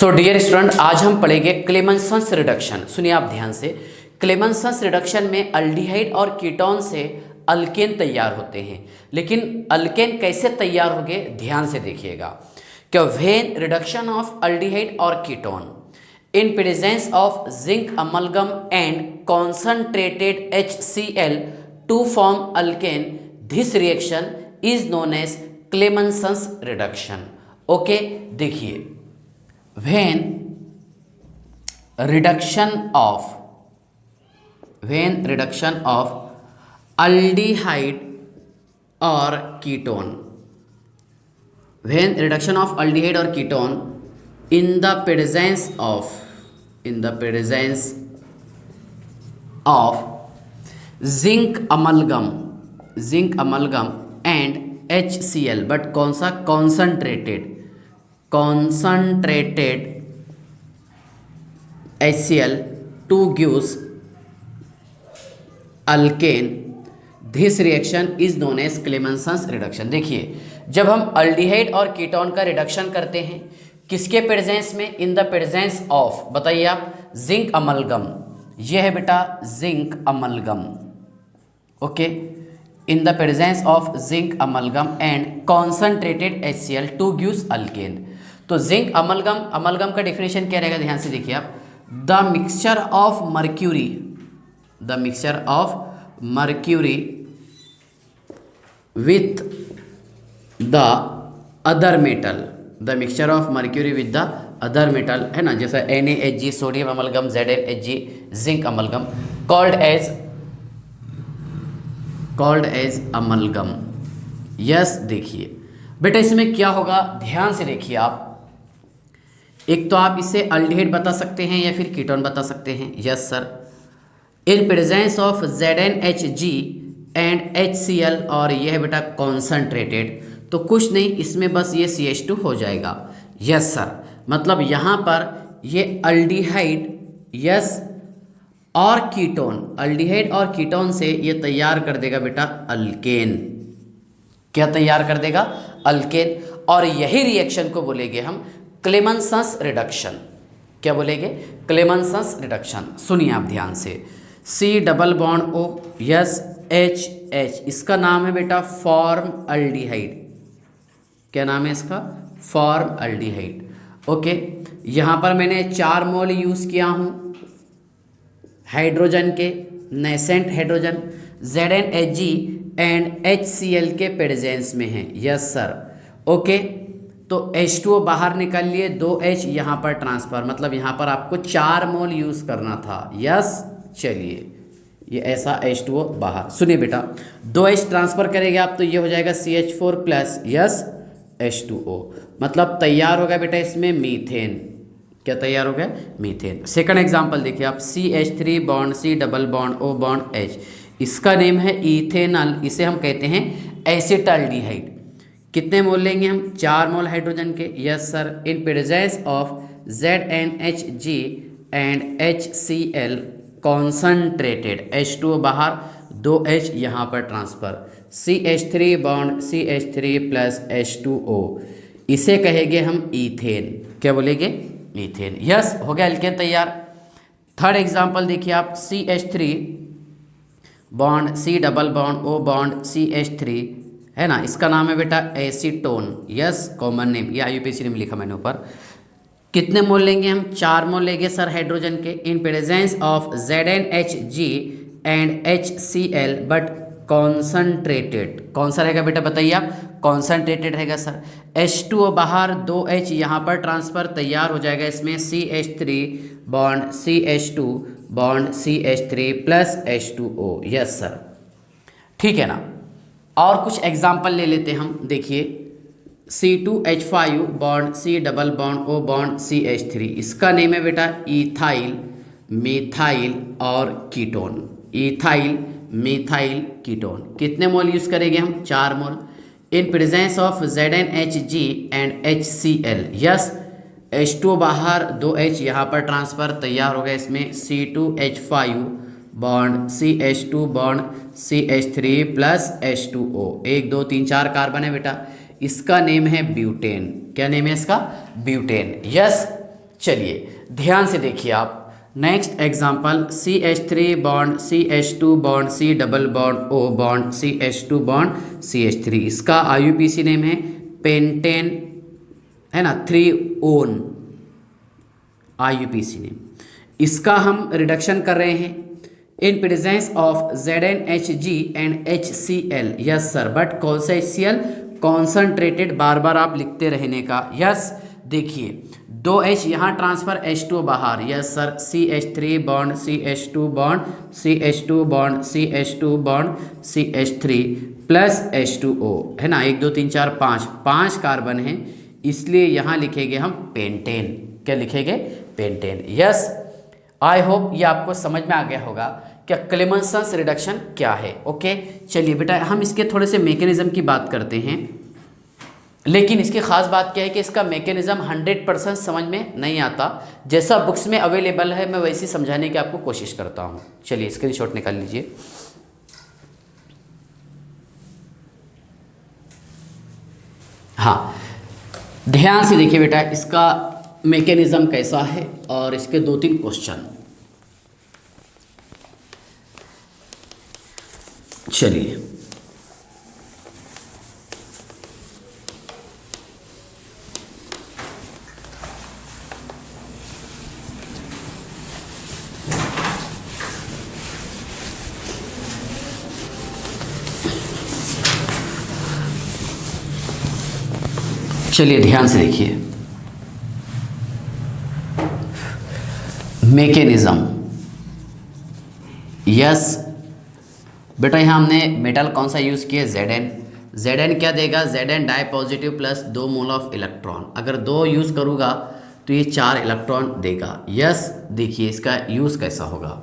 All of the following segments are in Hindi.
सो डियर स्टूडेंट, आज हम पढ़ेंगे क्लेमेंसन्स रिडक्शन। सुनिए आप ध्यान से। क्लेमेंसन्स रिडक्शन में अल्डिहाइड और कीटोन से अल्केन तैयार होते हैं, लेकिन अल्केन कैसे तैयार होंगे ध्यान से देखिएगा। क्या व्हेन रिडक्शन ऑफ अल्डिहाइड और ketone in presence of zinc amalgam and concentrated HCl to form alkane, this reaction is known as Clemmensen's reduction. Okay, देखिए, when reduction of aldehyde or ketone, in the presence of zinc amalgam and HCl, but कौन सा concentrated HCl to gives alkane, this reaction is known as Clemmensen's reduction. देखिए, जब हम अल्डिहाइड और कीटोन का रिडक्शन करते हैं किसके प्रेजेंस में? इन द प्रेजेंस ऑफ, बताइए आप, जिंक अमलगम। यह है बेटा zinc amalgam. Okay, in the presence of zinc amalgam and concentrated HCl to gives alkane. तो जिंक अमलगम का डेफिनेशन क्या रहेगा? ध्यान से देखिए आप। The mixture of mercury with the other metal, है ना, जैसा NaHg sodium amalgam, ZnHg zinc amalgam, called as amalgam. Yes, देखिए बेटा इसमें क्या होगा, ध्यान से देखिए आप। एक तो आप इसे अल्डिहाइड बता सकते हैं या फिर कीटोन बता सकते हैं। Yes sir, in presence of ZnHg and HCl, और यह है बेटा कॉन्सनट्रेटेड, तो कुछ नहीं, इसमें बस ये CH2 हो जाएगा। यस सर, मतलब यहाँ पर ये अल्डिहाइड, यस, और कीटोन, अल्डिहाइड और कीटोन से ये तैयार कर देगा बेटा अल्केन। क्या तैयार कर देगा? अल्केन। और यही रिएक्शन को बोलेंगे हम क्लेमेंसन्स रिडक्शन। क्या बोलेंगे? क्लेमेंसन्स रिडक्शन। सुनिए आप ध्यान से। C double bond O, yes, HH, इसका नाम है बेटा फॉर्म अल्डिहाइड। क्या नाम है इसका? Form aldehyde. ओके, यहाँ पर मैंने 4 मोल यूज़ किया हूँ हाइड्रोजन के, nascent hydrogen, ZnHg and HCl के प्रेजेंस में है। यस सर, ओके, तो H2O बाहर निकाल लिए, 2H यहाँ पर ट्रांसफर, मतलब यहाँ पर आपको 4 मोल यूज़ करना था। यस, चलिए, ये ऐसा H2O बाहर। सुनिए बेटा, 2H ट्रांसफर करेंगे आप तो ये हो जाएगा CH4 प्लस, यस, H2O, मतलब तैयार हो गया बेटा इसमें मीथेन। क्या तैयार हो गया? मीथेन। सेकंड एग्जांपल देखिए आप। CH3 bond C double bond O bond H, इसका नेम है इथेनॉल, इसे हम कहते हैं एसिटाल्डिहाइड। कितने मोल लेंगे हम? 4 मोल हाइड्रोजन के। Yes sir, in presence of ZnHg and HCl concentrated, H2O बाहर, 2H यहाँ पर transfer, CH3 bond CH3 plus H2O, इसे कहेंगे हम ईथेन। क्या बोलेंगे? ईथेन। यस, हो गया एल्केन तैयार। थर्ड एग्जाम्पल देखिए आप। CH3 bond C double bond O bond CH3, है ना, इसका नाम है बेटा एसीटोन। यस, कॉमन नेम, ये IUPAC नेम लिखा मैंने ऊपर। कितने मोल लेंगे हम? 4 मोल लेंगे सर हाइड्रोजन के, इन presence of ZnHg and HCl but concentrated. कौन सा रहेगा बेटा बताइए आप? कॉन्सनट्रेटेड रहेगा सर। H2O बाहर, 2H यहाँ पर ट्रांसफर, तैयार हो जाएगा इसमें CH3 bond CH2 bond CH3 plus H2O। Yes sir, ठीक है ना। और कुछ एग्जाम्पल ले लेते हम। देखिए, C2H5 bond C double bond O bond CH3, इसका नेम है बेटा इथाइल, मिथाइल और कीटोन। Ethyl, methyl, ketone. कितने मोल यूज़ करेंगे हम? 4 mole, in presence of ZnHg and HCl। Yes, H2O बाहर, 2H यहाँ पर ट्रांसफर, तैयार हो गया इसमें C2H5 bond CH2 bond CH3 plus H2O, 1 2 3 4 carbon है बेटा, इसका नेम है ब्यूटेन। क्या नेम है इसका? ब्यूटेन। यस, चलिए ध्यान से देखिए आप। Next example CH3 bond CH2 bond C double bond O bond CH2 bond CH3, इसका IUPAC नेम है पेंटेन, है ना, 3 ओन IUPAC नेम। इसका हम रिडक्शन कर रहे हैं इन presence of ZnHg and HCl। Yes sir, but कौन सा HCl? कॉन्सनट्रेटेड, बार बार आप लिखते रहने का। यस देखिए 2H यहाँ ट्रांसफर, H2 बाहर। Yes sir, CH3 bond CH2 bond CH2 bond CH2 bond CH3 plus H2O, है ना, 1 2 3 4 5 कार्बन है, इसलिए यहाँ लिखेंगे हम पेंटेन। क्या लिखेंगे? पेंटेन। यस, आई होप ये आपको समझ में आ गया होगा क्या क्लेमेंसन्स रिडक्शन क्या है। ओके चलिए बेटा, हम इसके थोड़े से मैकेनिज्म की बात करते हैं, लेकिन इसकी खास बात क्या है कि इसका मैकेनिज्म 100% समझ में नहीं आता। जैसा बुक्स में अवेलेबल है मैं वैसे समझाने की आपको कोशिश करता हूँ। चलिए स्क्रीनशॉट निकाल लीजिए। हाँ, ध्यान से देखिए बेटा, इसका मैकेनिज्म कैसा है और इसके 2-3 क्वेश्चन। चलिए चलिए ध्यान से देखिए मैकेनिज्म। यस बेटा, यहाँ हमने मेटल कौन सा यूज़ किया? Zn क्या देगा? Zn di positive plus 2 mole of electron. अगर 2 यूज़ करूँगा तो ये 4 इलेक्ट्रॉन देगा। यस देखिए इसका यूज़ कैसा होगा।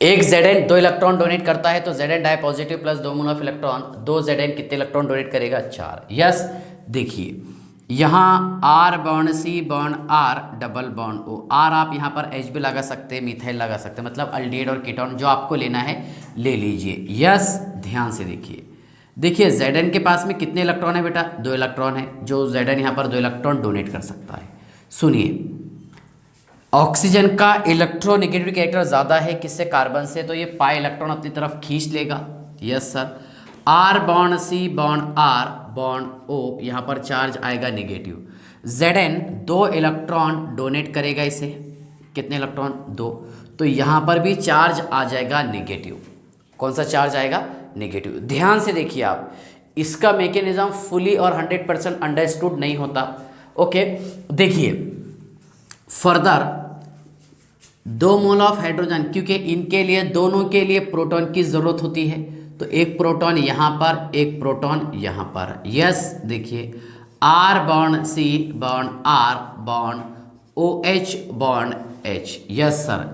एक Zn 2 इलेक्ट्रॉन डोनेट करता है तो Zn di positive plus 2 mole of electron, 2 Zn कितने इलेक्ट्रॉन डोनेट करेगा? 4। यस देखिए यहाँ R bond C bond R double bond O, R आप यहाँ पर H भी लगा सकते हैं, मिथाइल लगा सकते हैं, मतलब अल्डिहाइड और कीटोन जो आपको लेना है ले लीजिए। यस ध्यान से देखिए Zn के पास में कितने इलेक्ट्रॉन है बेटा? 2 इलेक्ट्रॉन है, जो Zn यहाँ पर 2 इलेक्ट्रॉन डोनेट कर सकता है। सुनिए, ऑक्सीजन का इलेक्ट्रोनेगेटिव कैरेक्टर ज़्यादा है किससे? कार्बन से, तो ये पाई इलेक्ट्रॉन अपनी तरफ खींच लेगा। Yes sir, R bond C bond R bond O, यहाँ पर चार्ज आएगा नेगेटिव। Zn 2 इलेक्ट्रॉन डोनेट करेगा इसे, कितने इलेक्ट्रॉन? 2, तो यहाँ पर भी चार्ज आ जाएगा नेगेटिव। कौन सा चार्ज आएगा? नेगेटिव। ध्यान से देखिए आप, इसका मैकेनिज्म फुली और 100% अंडरस्टूड नहीं होता। ओके देखिए फर्दर 2 मोल ऑफ हाइड्रोजन, क्योंकि इनके लिए दोनों के लिए प्रोटॉन की ज़रूरत होती है, तो एक प्रोटॉन यहाँ पर, एक प्रोटॉन यहाँ पर। यस देखिए R bond C bond R bond OH bond H। Yes sir,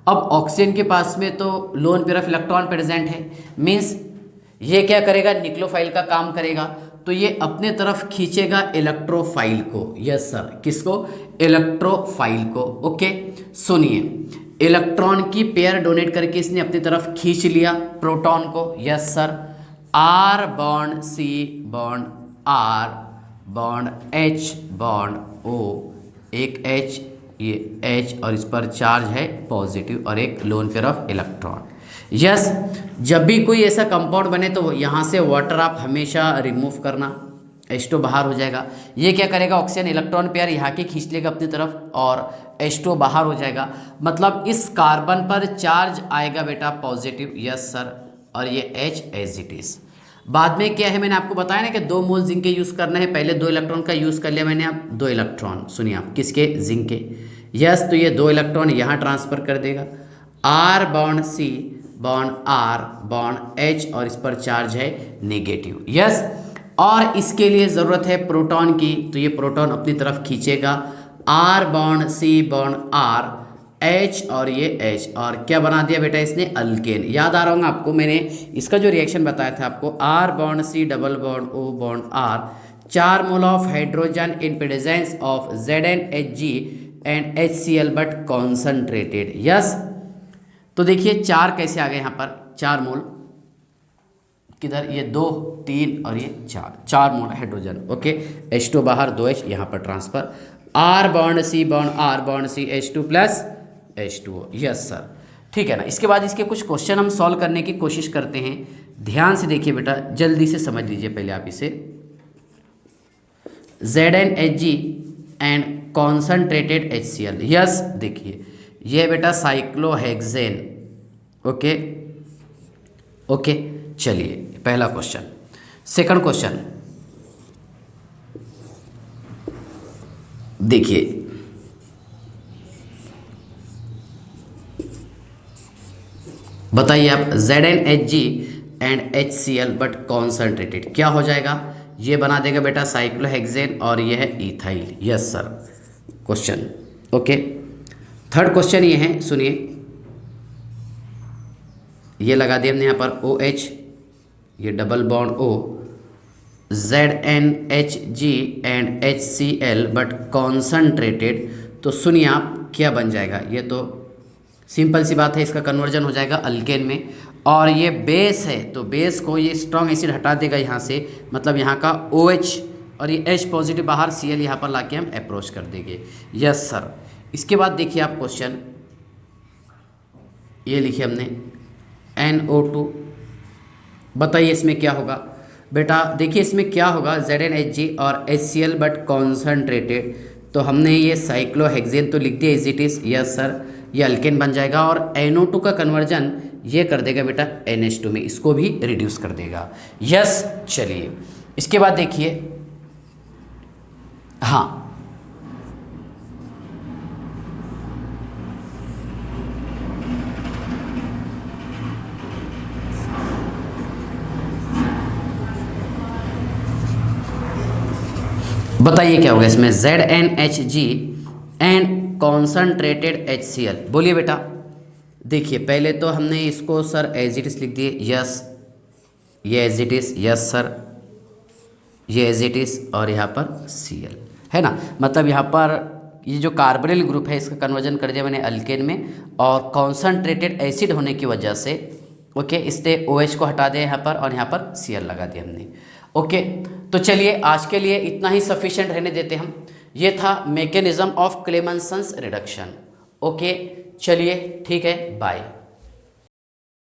अब ऑक्सीजन के पास में तो lone pair of electron present है, मीन्स ये क्या करेगा? न्यूक्लियोफाइल का काम करेगा, तो ये अपने तरफ खींचेगा इलेक्ट्रोफाइल को। यस सर, किसको? इलेक्ट्रोफाइल को। ओके सुनिए, इलेक्ट्रॉन की पेयर डोनेट करके इसने अपनी तरफ खींच लिया प्रोटॉन को। Yes sir, R bond C bond R bond H bond O, एक H, ये H और इस पर चार्ज है पॉजिटिव और एक lone pair of electron. Yes, जब भी कोई ऐसा कंपाउंड बने तो यहाँ से वाटर आप हमेशा रिमूव करना, H2 बाहर हो जाएगा। ये क्या करेगा? ऑक्सीजन इलेक्ट्रॉन पेयर यहाँ के खींच लेगा अपनी तरफ और H2 बाहर हो जाएगा, मतलब इस कार्बन पर चार्ज आएगा बेटा पॉजिटिव। यस सर, और ये H एज इट इज। बाद में क्या है, मैंने आपको बताया ना कि 2 मोल जिंक के यूज़ करना है, पहले 2 इलेक्ट्रॉन का यूज़ कर लिया मैंने। आप 2 इलेक्ट्रॉन, सुनिए आप, किसके? जिंक के। यस, तो ये 2 इलेक्ट्रॉन यहाँ ट्रांसफ़र कर देगा, R bond C bond R bond H और इस पर चार्ज है नेगेटिव। यस, और इसके लिए ज़रूरत है प्रोटॉन की, तो ये प्रोटॉन अपनी तरफ खींचेगा, R bond C bond R H और ये H, और क्या बना दिया बेटा इसने? अल्केन। याद आ रहा होगा आपको, मैंने इसका जो रिएक्शन बताया था आपको, R bond C double bond O bond R, 4 mole of hydrogen in presence of ZnHg and HCl but concentrated. Yes, तो देखिए 4 कैसे आ गए यहाँ पर? 4 मोल किधर? ये 2 3 और ये 4 मोल हाइड्रोजन। ओके, H2 बाहर, 2H यहाँ पर transfer, R bond C bond R bond C H2 plus H2O। Yes sir, ठीक है ना। इसके बाद इसके कुछ क्वेश्चन हम सॉल्व करने की कोशिश करते हैं। ध्यान से देखिए बेटा, जल्दी से समझ लीजिए पहले आप इसे। ZnHg and concentrated HCl। Yes देखिए, ये बेटा साइक्लोहेक्सेन। ओके ओके, चलिए पहला क्वेश्चन। सेकंड क्वेश्चन देखिए, बताइए आप, ZnHg and HCl but concentrated क्या हो जाएगा? ये बना देगा बेटा साइक्लोहेक्सेन और ये है ethyl. Yes sir, question okay. Third question ये है, सुनिए, ये लगा दिया हमने यहाँ पर OH, ये double bond O, ZnHg and HCl but concentrated. तो सुनिए आप क्या बन जाएगा, ये तो सिंपल सी बात है, इसका कन्वर्जन हो जाएगा अल्केन में। और ये बेस है तो बेस को ये स्ट्रॉन्ग एसिड हटा देगा यहाँ से, मतलब यहाँ का OH और ये H पॉजिटिव बाहर, Cl यहाँ पर लाके हम अप्रोच कर देंगे। Yes sir. इसके बाद देखिए आप क्वेश्चन, ये लिखिए हमने NO2। बताइए इसमें क्या होगा बेटा? देखिए इसमें क्या होगा, ZnHg और HCl बट कॉन्सनट्रेटेड। तो हमने ये साइक्लोहेक्सेन तो लिख दिया as it is. Yes sir, ये अल्केन बन जाएगा और NO2 का कन्वर्जन ये कर देगा बेटा NH2 में, इसको भी रिड्यूस कर देगा। यस, चलिए इसके बाद देखिए, हाँ बताइए क्या होगा इसमें, ZnHg एंड कॉन्सनट्रेटेड HCl। बोलिए बेटा। देखिए पहले तो हमने इसको सर एज इट इज लिख दिए। यस, ये as it is. Yes sir, ये एज इट इज और यहाँ पर Cl है ना, मतलब यहाँ पर ये जो कार्बोनिल ग्रुप है इसका कन्वर्जन कर दिया मैंने अल्केन में, और कॉन्सनट्रेटेड एसिड होने की वजह से ओके इससे OH को हटा दिया यहाँ पर और यहाँ पर Cl लगा दिया हमने। ओके तो चलिए आज के लिए इतना ही सफिशिएंट रहने देते हम। ये था मैकेनिज्म ऑफ क्लेमेंसन्स रिडक्शन। ओके चलिए ठीक है, बाय।